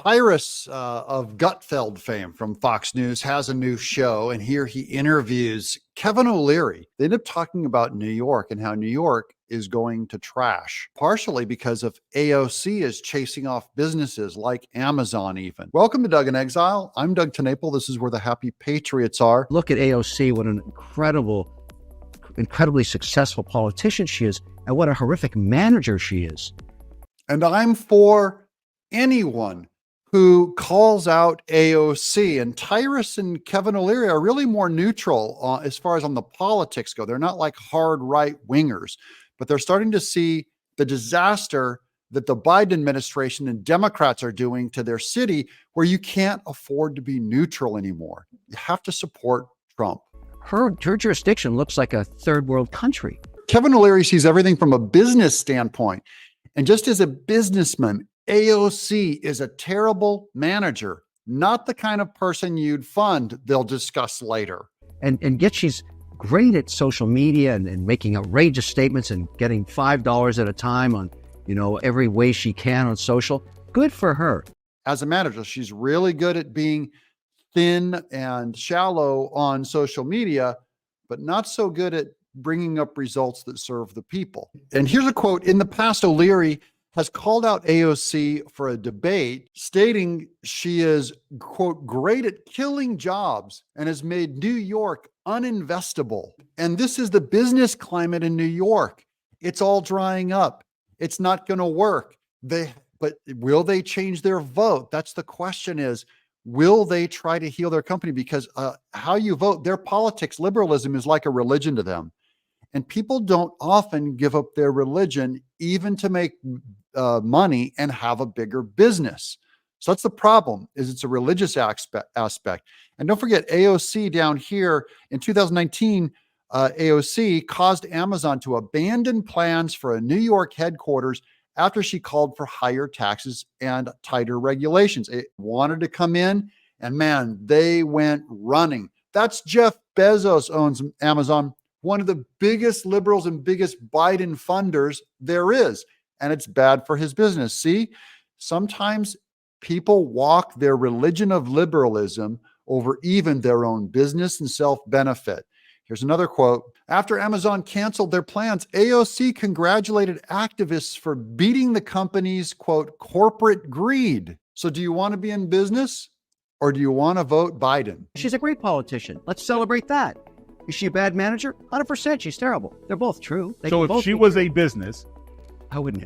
Tyrus of Guttfeld fame from Fox News has a new show, and here he interviews Kevin O'Leary. They end up talking about New York and how New York is going to trash, partially because of AOC is chasing off businesses like Amazon even. Welcome to Doug in Exile. I'm Doug TenNapel. This is where the happy patriots are. Look at AOC, what an incredibly successful politician she is, and what a horrific manager she is. And I'm for anyone who calls out AOC, and Tyrus and Kevin O'Leary are really more neutral as far as on the politics go. They're not like hard right wingers, but they're starting to see the disaster that the Biden administration and Democrats are doing to their city, where you can't afford to be neutral anymore. You have to support Trump. Her jurisdiction looks like a third world country. Kevin O'Leary sees everything from a business standpoint. And just as a businessman, AOC is a terrible manager, not the kind of person you'd fund. They'll discuss later. And yet she's great at social media and making outrageous statements and getting $5 at a time on, every way she can on social. Good for her. As a manager, she's really good at being thin and shallow on social media, but not so good at bringing up results that serve the people. And here's a quote. In the past, O'Leary has called out AOC for a debate, stating she is, quote, great at killing jobs and has made New York uninvestable. And this is the business climate in New York. It's all drying up. It's not going to work. But will they change their vote? That's the question is, will they try to heal their company? Because how you vote, their politics, liberalism is like a religion to them. And people don't often give up their religion even to make money and have a bigger business. So that's the problem, is it's a religious aspect. And don't forget, AOC down here in 2019, AOC caused Amazon to abandon plans for a New York headquarters after she called for higher taxes and tighter regulations. It wanted to come in, and man, they went running. That's Jeff Bezos owns Amazon, one of the biggest liberals and biggest Biden funders there is. And it's bad for his business. See, sometimes people walk their religion of liberalism over even their own business and self-benefit. Here's another quote. After Amazon canceled their plans, AOC congratulated activists for beating the company's, quote, corporate greed. So do you want to be in business, or do you want to vote Biden? She's a great politician. Let's celebrate that. Is she a bad manager? 100%. She's terrible. They're both true. So if she was a business, I wouldn't.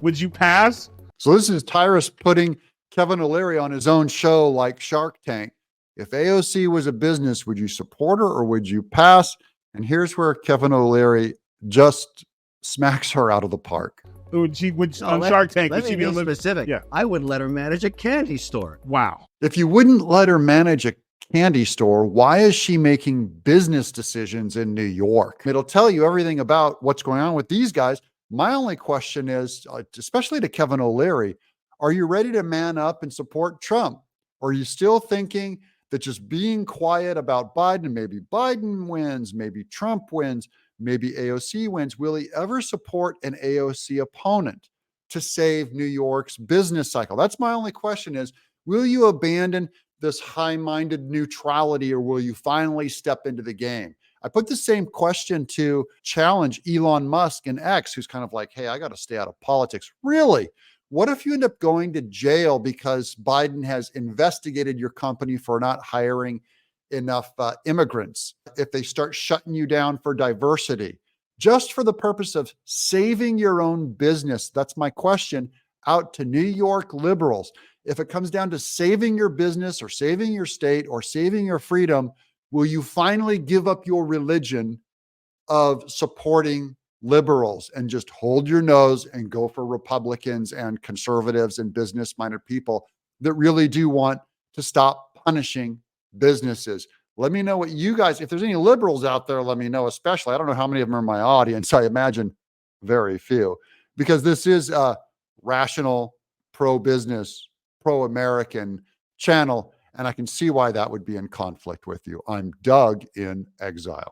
Would you pass? So this is Tyrus putting Kevin O'Leary on his own show like Shark Tank. If AOC was a business, would you support her or would you pass? And here's where Kevin O'Leary just smacks her out of the park. On Shark Tank, would she be specific? Yeah. I wouldn't let her manage a candy store. Wow. If you wouldn't let her manage a candy store, why is she making business decisions in New York? It'll tell you everything about what's going on with these guys. My only question is, especially to Kevin O'Leary, are you ready to man up and support Trump? Or are you still thinking that just being quiet about Biden, maybe Biden wins, maybe Trump wins, maybe AOC wins, will he ever support an AOC opponent to save New York's business cycle? That's my only question is, will you abandon this high-minded neutrality, or will you finally step into the game? I put the same question to challenge Elon Musk and X, who's kind of like, hey, I got to stay out of politics. Really? What if you end up going to jail because Biden has investigated your company for not hiring enough immigrants? If they start shutting you down for diversity, just for the purpose of saving your own business? That's my question out to New York liberals. If it comes down to saving your business or saving your state or saving your freedom, will you finally give up your religion of supporting liberals and just hold your nose and go for Republicans and conservatives and business-minded people that really do want to stop punishing businesses? Let me know what you guys, if there's any liberals out there, let me know, especially. I don't know how many of them are in my audience. I imagine very few, because this is a rational, pro-business, pro-American channel, and I can see why that would be in conflict with you. I'm Doug in Exile.